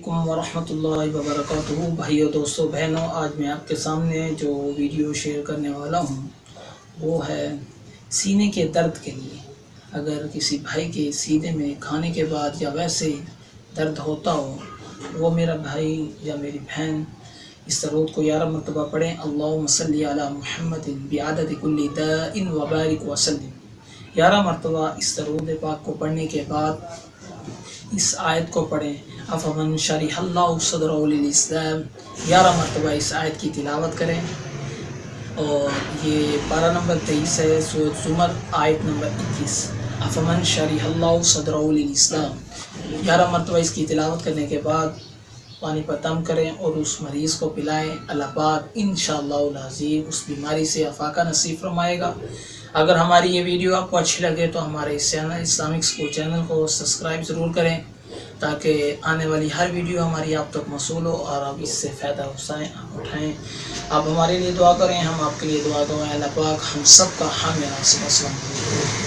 علیکم ورحمۃ اللہ وبرکاتہ۔ بھائیو، دوستو، بہنوں، آج میں آپ کے سامنے جو ویڈیو شیئر کرنے والا ہوں وہ ہے سینے کے درد کے لیے۔ اگر کسی بھائی کے سینے میں کھانے کے بعد یا ویسے درد ہوتا ہو، وہ میرا بھائی یا میری بہن اس درود کو 11 مرتبہ پڑھیں۔ اللہم صلی علی محمد بعدد کل داء وبارک وسلم۔ 11 مرتبہ اس درود پاک کو پڑھنے کے بعد اس آیت کو پڑھیں، افمن شرح اللہ صدرہ للاسلام۔ 11 مرتبہ اس آیت کی تلاوت کریں، اور یہ پارہ نمبر 23 ہے، سورۃ زمر، آیت نمبر 21۔ افمن شرح اللہ صدرہ للاسلام 11 مرتبہ اس کی تلاوت کرنے کے بعد پانی پر دم کریں اور اس مریض کو پلائیں۔ اللہ پاک انشاءاللہ العظیم اس بیماری سے افاقہ نصیب فرمائے گا۔ اگر ہماری یہ ویڈیو آپ کو اچھی لگے تو ہمارے اس چینل اسلامک اسکول چینل کو سبسکرائب ضرور کریں، تاکہ آنے والی ہر ویڈیو ہماری آپ تک موصول ہو اور آپ اس سے فائدہ اٹھائیں۔ آپ ہمارے لیے دعا کریں، ہم آپ کے لیے دعا کریں۔ اللہ پاک ہم سب کا حامی ناصر۔ السلام علیکم۔